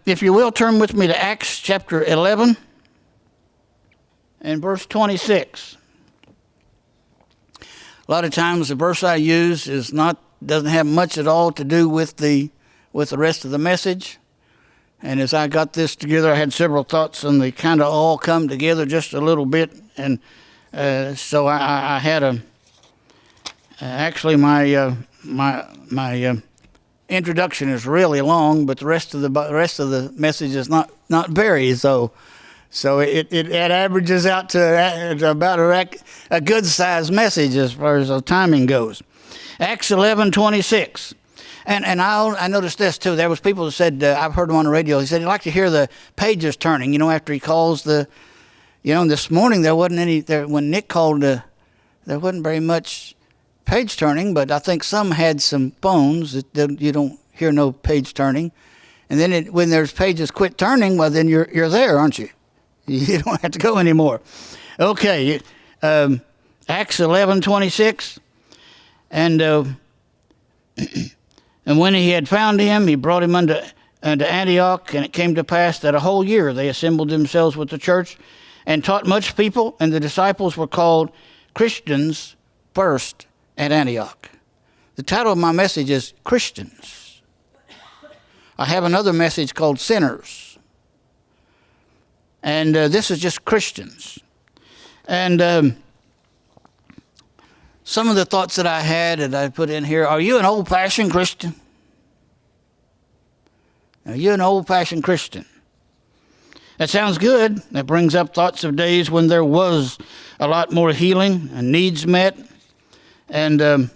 If you will, turn with me to Acts chapter 11 and verse 26. A lot of times the verse I use doesn't have much at all to do with the rest of the message. And as I got this together, I had several thoughts, and they kind of all come together just a little bit. And so I had actually my introduction is really long, but the rest of the message is not very so. So it averages out to about a good sized message as far as the timing goes. Acts 11:26. And I noticed this too. There was people who said, I've heard him on the radio, he said he'd like to hear the pages turning, after he calls this morning there wasn't any, when Nick called, there wasn't very much page turning, but I think some had some phones that you don't hear no page turning. And then when there's pages quit turning, well, then you're there, aren't you? You don't have to go anymore. Okay, Acts 11:26, and when he had found him, he brought him unto Antioch, and it came to pass that a whole year they assembled themselves with the church and taught much people, and the disciples were called Christians first at Antioch. The title of my message is Christians. I have another message called Sinners. And this is just Christians. And some of the thoughts that I had that I put in here, are you an old-fashioned Christian? Are you an old-fashioned Christian? That sounds good. That brings up thoughts of days when there was a lot more healing and needs met. And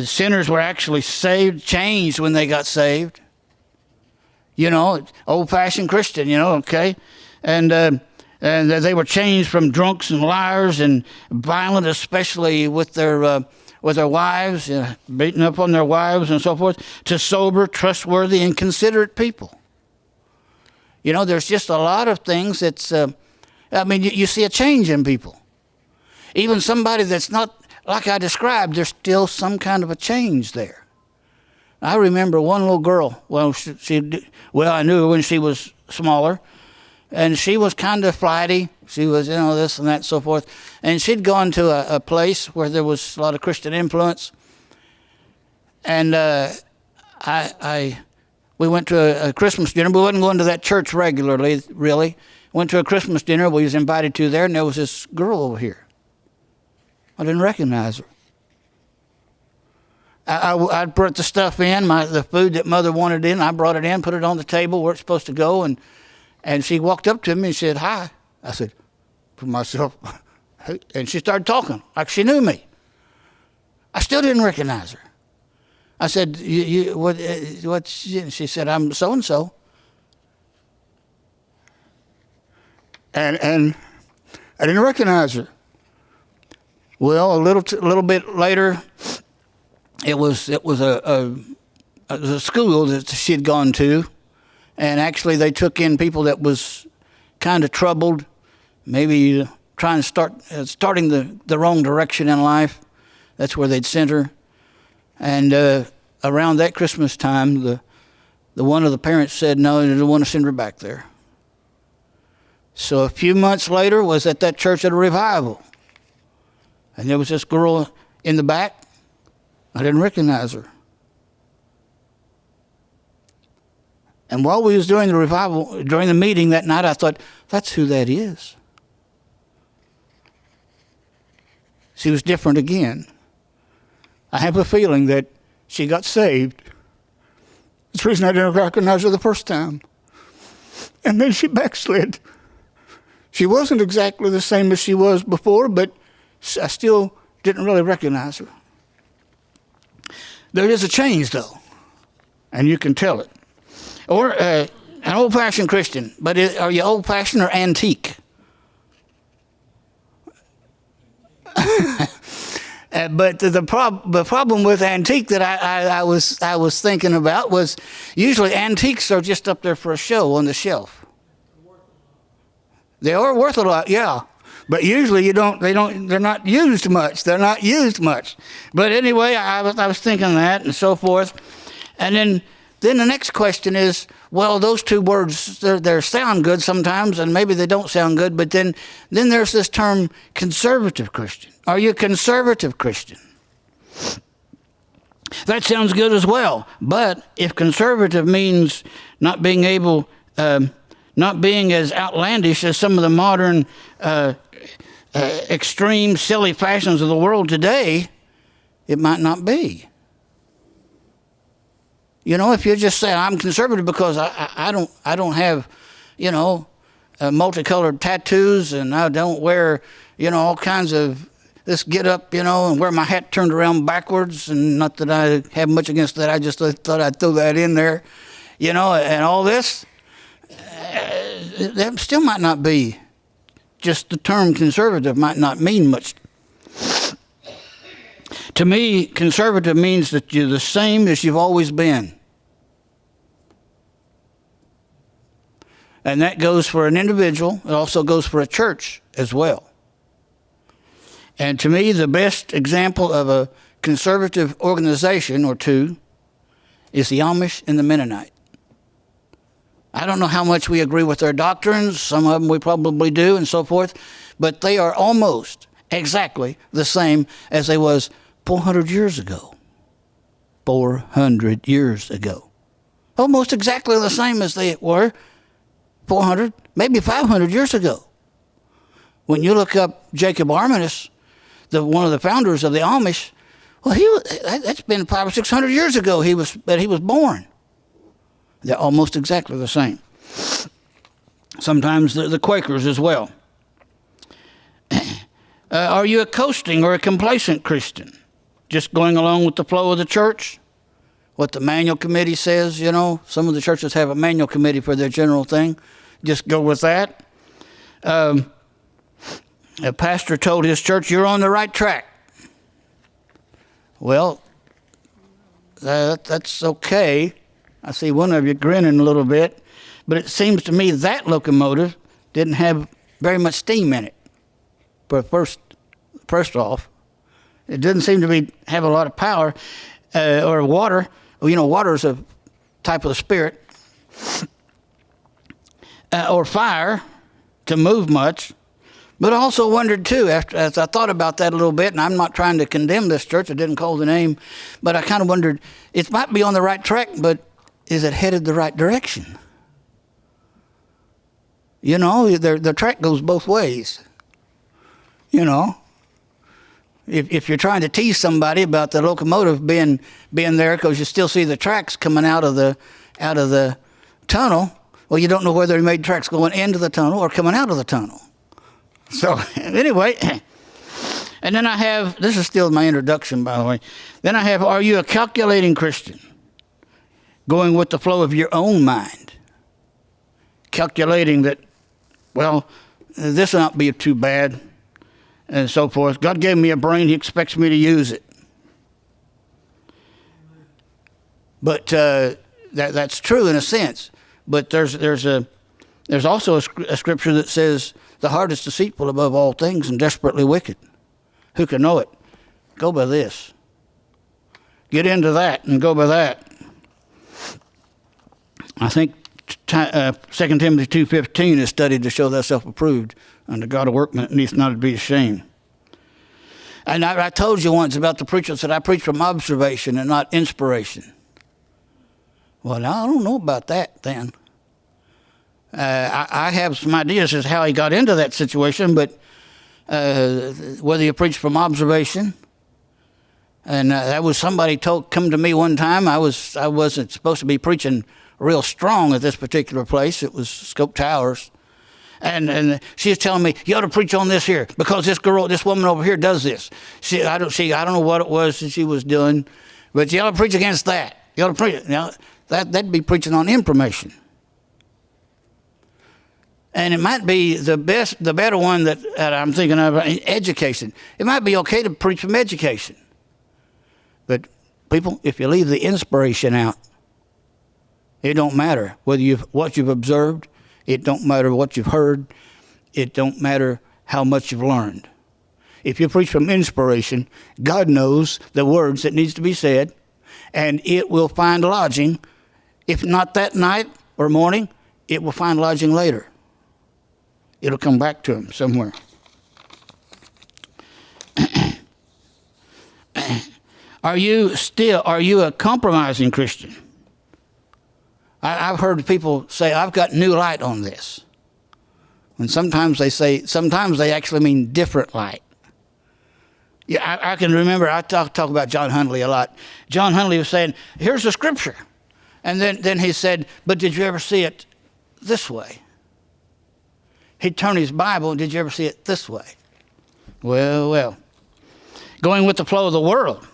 sinners were actually saved, changed when they got saved. Old-fashioned Christian, okay? And they were changed from drunks and liars and violent, especially with their wives, beating up on their wives and so forth, to sober, trustworthy, and considerate people. There's just a lot of things that's, you see a change in people. Even somebody that's not like I described, there's still some kind of a change there. I remember one little girl, I knew her when she was smaller, and she was kind of flighty. She was, this and that and so forth. And she'd gone to a place where there was a lot of Christian influence. And we went to a Christmas dinner. We wasn't going to that church regularly, really. Went to a Christmas dinner we was invited to there, and there was this girl over here. I didn't recognize her. I brought the stuff in, the food that Mother wanted in. I brought it in, put it on the table where it's supposed to go, and she walked up to me and said, "Hi." I said, for myself, hey. And she started talking like she knew me. I still didn't recognize her. I said, what? She said, "I'm so-and-so." And I didn't recognize her. Well, a little bit later, it was a school that she had gone to, and actually they took in people that was kind of troubled, maybe trying to starting the wrong direction in life. That's where they'd sent her. And around that Christmas time, the one of the parents said, no, they don't want to send her back there. So a few months later, was at that church at a revival. And there was this girl in the back. I didn't recognize her. And while we was doing the revival, during the meeting that night, I thought, that's who that is. She was different again. I have a feeling that she got saved. That's the reason I didn't recognize her the first time. And then she backslid. She wasn't exactly the same as she was before, but I still didn't really recognize her. There is a change, though, and you can tell it. Or an old-fashioned Christian, but are you old-fashioned or antique? But the problem with antique that I was thinking about was usually antiques are just up there for a show on the shelf. They are worth a lot, yeah. But usually they're not used much. They're not used much. But anyway, I was thinking that and so forth. And then then the next question is, well, those two words, they sound good sometimes, and maybe they don't sound good, but then there's this term conservative Christian. Are you a conservative Christian? That sounds good as well, but if conservative means not being able, not being as outlandish as some of the modern extreme, silly fashions of the world today, it might not be. You know, if you just say I'm conservative because I don't have, you know, multicolored tattoos, and I don't wear, you know, all kinds of this get up, you know, and wear my hat turned around backwards, and not that I have much against that. I just thought I'd throw that in there, you know, and all this. That still might not be. Just the term conservative might not mean much. To me, conservative means that you're the same as you've always been. And that goes for an individual. It also goes for a church as well. And to me, the best example of a conservative organization or two is the Amish and the Mennonite. I don't know how much we agree with their doctrines. Some of them we probably do and so forth. But they are almost exactly the same as they was 400 years ago. 400 years ago. Almost exactly the same as they were 400, maybe 500 years ago. When you look up Jacob Armitage, one of the founders of the Amish, well, that's been 500 or 600 years ago that he was born. They're almost exactly the same. Sometimes the Quakers as well. Are you a coasting or a complacent Christian? Just going along with the flow of the church? What the manual committee says, you know. Some of the churches have a manual committee for their general thing. Just go with that. A pastor told his church, you're on the right track. Well, that's okay. I see one of you grinning a little bit. But it seems to me that locomotive didn't have very much steam in it. But first off, it didn't seem to have a lot of power or water. Well, you know, water is a type of the spirit. Or fire to move much. But I also wondered, too, as I thought about that a little bit, and I'm not trying to condemn this church, I didn't call the name, but I kind of wondered, it might be on the right track, but is it headed the right direction? You know, the track goes both ways. You know, if you're trying to tease somebody about the locomotive being there because you still see the tracks coming out of the tunnel, well, you don't know whether he made tracks going into the tunnel or coming out of the tunnel. So, anyway, and then I have, this is still my introduction, by the way. Then I have, are you a calculating Christian? Going with the flow of your own mind. Calculating that, well, this will not be too bad, and so forth. God gave me a brain, He expects me to use it. But that's true in a sense. But there's also a scripture that says, the heart is deceitful above all things and desperately wicked. Who can know it? Go by this. Get into that and go by that. I think 2 Timothy 2:15 is studied to show thyself approved unto God a workman that needs not to be ashamed. And I told you once about the preacher that said I preach from observation and not inspiration. Well, now I don't know about that then. I have some ideas as how he got into that situation, but whether you preach from observation, and that was somebody come to me one time. I wasn't supposed to be preaching real strong at this particular place. It was Scope Towers, and she was telling me you ought to preach on this here because this woman over here does this. I don't know what it was that she was doing, but you ought to preach against that. You ought to preach. Now that'd be preaching on information. And it might be the better one that I'm thinking of, education. It might be okay to preach from education. But people, if you leave the inspiration out, it don't matter what you've observed. It don't matter what you've heard. It don't matter how much you've learned. If you preach from inspiration, God knows the words that needs to be said, and it will find lodging if not that night or morning, it will find lodging later. It'll come back to him somewhere. Are you a compromising Christian? I've heard people say, I've got new light on this. And sometimes they actually mean different light. Yeah, I can remember, I talk about John Hundley a lot. John Hundley was saying, here's the scripture. And then he said, but did you ever see it this way? He'd turn his Bible, did you ever see it this way? Well. Going with the flow of the world.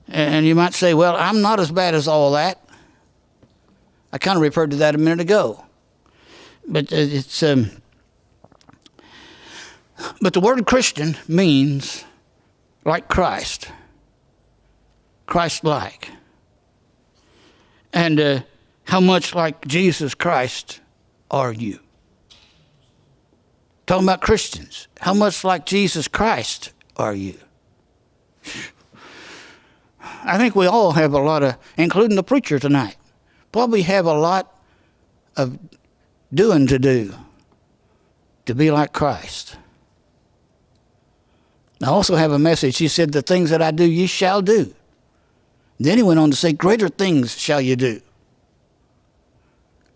And you might say, well, I'm not as bad as all that. I kind of referred to that a minute ago. But but the word Christian means like Christ. Christ-like. And how much like Jesus Christ are you? Talking about Christians. How much like Jesus Christ are you? I think we all have a lot of, including the preacher tonight, probably have a lot of doing to do to be like Christ. I also have a message. He said, the things that I do, ye shall do. Then he went on to say, greater things shall you do.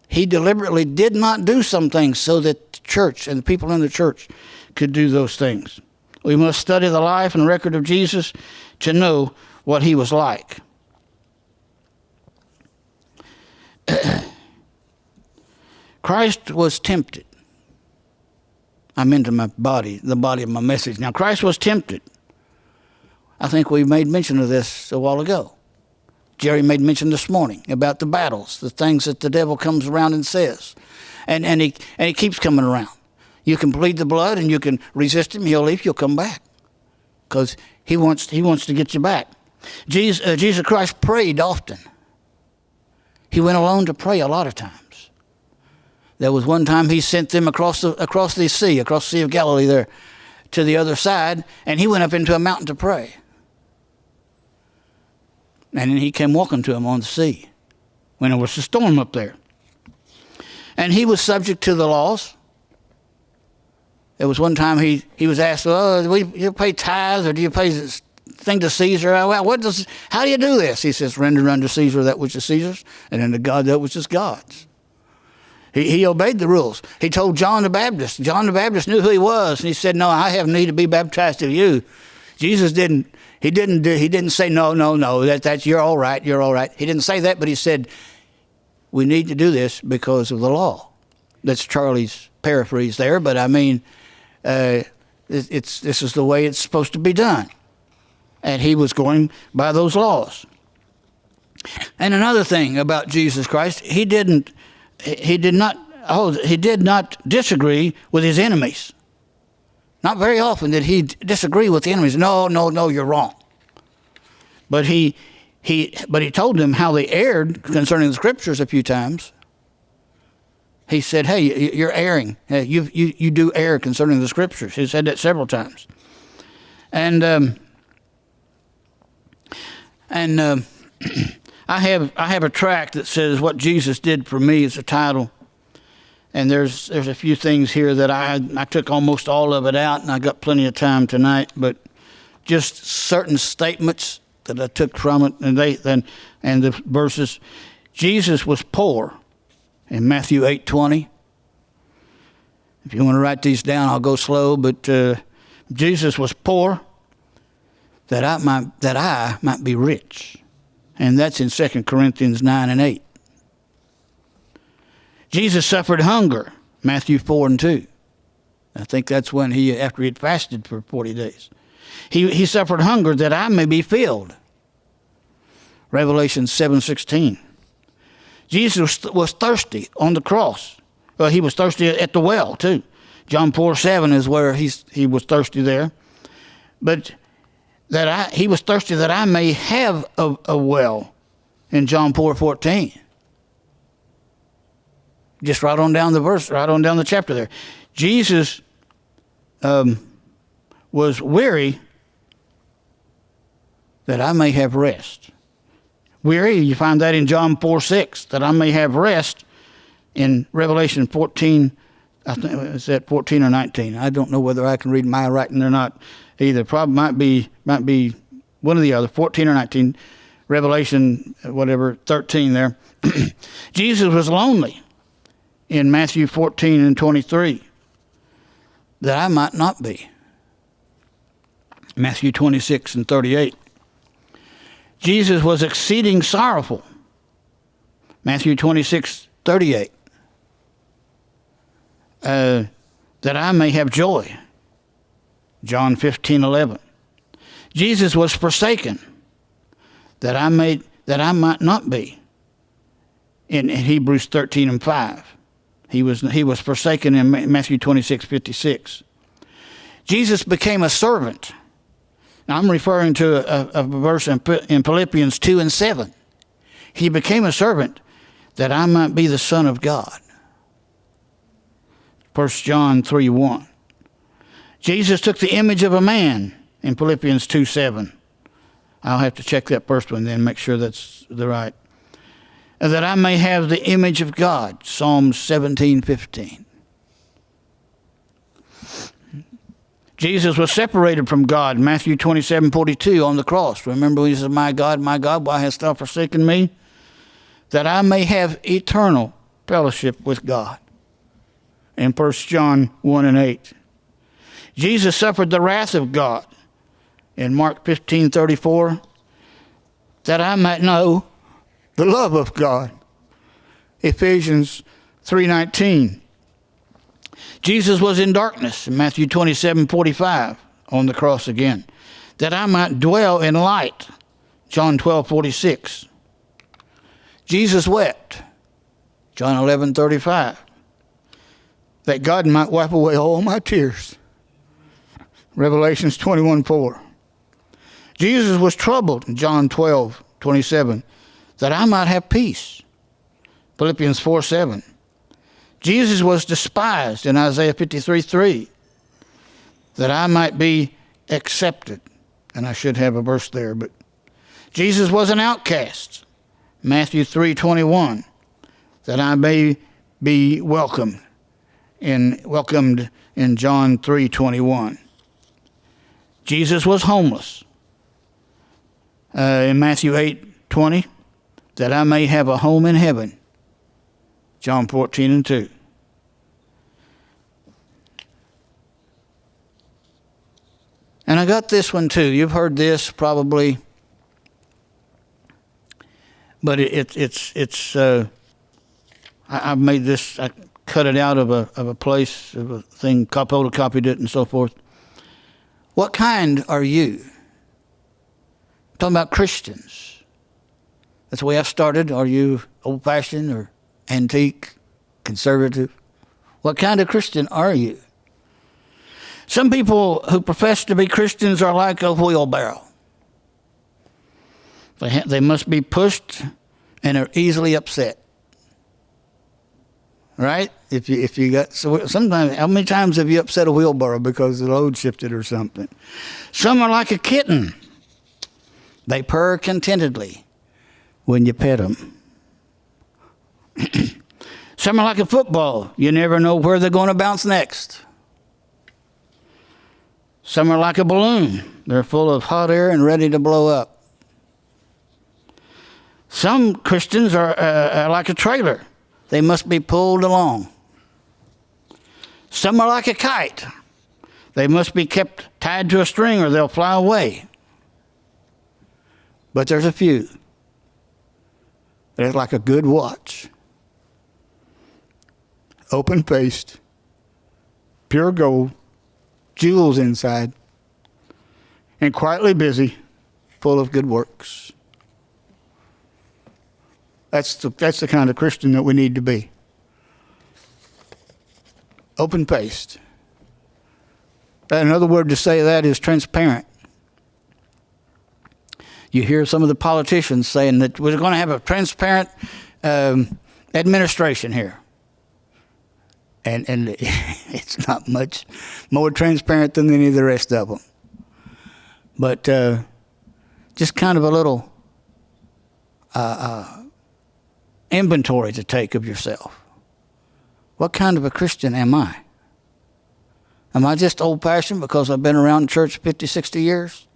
He deliberately did not do some things so that the church and the people in the church could do those things. We must study the life and record of Jesus to know what he was like. Christ was tempted. I'm into my body, the body of my message. Now, Christ was tempted. I think we made mention of this a while ago. Jerry made mention this morning about the battles, the things that the devil comes around and says. And he keeps coming around. You can plead the blood and you can resist him. He'll leave. You'll come back. Because he wants to get you back. Jesus Christ prayed often. He went alone to pray a lot of times. There was one time he sent them across the sea of Galilee there to the other side, and he went up into a mountain to pray. And then he came walking to him on the sea when there was a storm up there. And he was subject to the laws. There was one time he was asked, do you pay tithes or do you pay this thing to Caesar? How do you do this? He says, render unto Caesar that which is Caesar's, and unto God that which is God's. He obeyed the rules. He told John the Baptist. John the Baptist knew who he was, and he said, no, I have need to be baptized of you. Jesus didn't. He didn't say, no, that's you're all right. He didn't say that, but he said, we need to do this because of the law. That's Charlie's paraphrase there, but I mean, this is the way it's supposed to be done. And he was going by those laws. And another thing about Jesus Christ, he did not disagree with his enemies. Not very often did he disagree with the enemies. No, you're wrong. But he told them how they erred concerning the scriptures a few times. He said, hey, you're erring. You do err concerning the scriptures. He said that several times. And I have a tract that says what Jesus did for me is a title. And there's a few things here that I took almost all of it out, and I got plenty of time tonight, but just certain statements that I took from it, and the verses. Jesus was poor in Matthew 8:20. If you want to write these down, I'll go slow, but Jesus was poor that I might be rich. And that's in 2 Corinthians 9 and 8. Jesus suffered hunger, Matthew 4 and 2. I think that's when after he had fasted for 40 days. He suffered hunger that I may be filled. Revelation 7:16. Jesus was thirsty on the cross. Well, he was thirsty at the well too. John 4:7 is where he was thirsty there. But he was thirsty that I may have a well in John 4:14. Just right on down the verse, right on down the chapter there. Jesus was weary that I may have rest. weary. You find that in John 4:6, that I may have rest in Revelation 14. I think it's at 14 or 19. I don't know whether I can read my writing or not either. Probably might be one or the other, 14 or 19. Revelation, 13 there. Jesus was lonely in Matthew 14 and 23, that I might not be. Matthew 26 and 38. Jesus was exceeding sorrowful. Matthew 26:38. That I may have joy. John 15:11. Jesus was forsaken, that I might not be. In Hebrews 13 and 5. He was forsaken in Matthew 26:56. Jesus became a servant. Now I'm referring to a verse in Philippians 2 and 7. He became a servant that I might be the Son of God. 1 John 3:1. Jesus took the image of a man in Philippians 2:7. I'll have to check that first one then, make sure that's the right. That I may have the image of God. Psalm 17:15. Jesus was separated from God. Matthew 27:42 on the cross. Remember when he said, my God, why hast thou forsaken me? That I may have eternal fellowship with God. In 1 John 1 and 8. Jesus suffered the wrath of God. In Mark 15:34. That I might know the love of God. Ephesians 3:19. Jesus was in darkness in Matthew 27:45 on the cross again. That I might dwell in light. John 12:46. Jesus wept. John 11:35. That God might wipe away all my tears. Revelations 21:4. Jesus was troubled in John 12:27. That I might have peace. Philippians 4:7. Jesus was despised in Isaiah 53:3. That I might be accepted. And I should have a verse there, but Jesus was an outcast. Matthew 3:21. That I may be welcomed in John 3:21. Jesus was homeless. In Matthew 8:20. That I may have a home in heaven. John 14 and 2. And I got this one too. You've heard this probably, but I've made this. I cut it out of a place, of a thing, photocopied it and so forth. What kind are you? I'm talking about Christians. That's the way I've started. Are you old-fashioned or antique, conservative? What kind of Christian are you? Some people who profess to be Christians are like a wheelbarrow. They must be pushed and are easily upset. Right? If you got, so sometimes, how many times have you upset a wheelbarrow because the load shifted or something? Some are like a kitten. They purr contentedly when you pet them. Some are like a football. You never know where they're going to bounce next. Some are like a balloon. They're full of hot air and ready to blow up. Some Christians are like a trailer. They must be pulled along. Some are like a kite. They must be kept tied to a string or they'll fly away. But there's a few. There's like a good watch. Open-faced, pure gold, jewels inside, and quietly busy, full of good works. That's the kind of Christian that we need to be. Open-faced. Another word to say that is transparent. You hear some of the politicians saying that we're going to have a transparent administration here. And it's not much more transparent than any of the rest of them. But just kind of a little inventory to take of yourself. What kind of a Christian am I? Am I just old-fashioned because I've been around church 50, 60 years?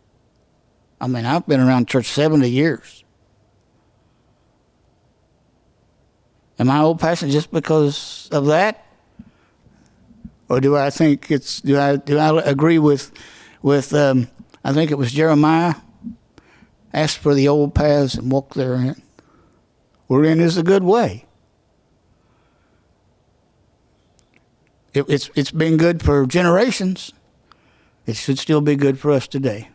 I mean, I've been around church 70 years. Am I old-fashioned just because of that? Or do I think do I agree with I think it was Jeremiah, asked for the old paths and walk therein. Wherein is a good way. It's been good for generations. It should still be good for us today.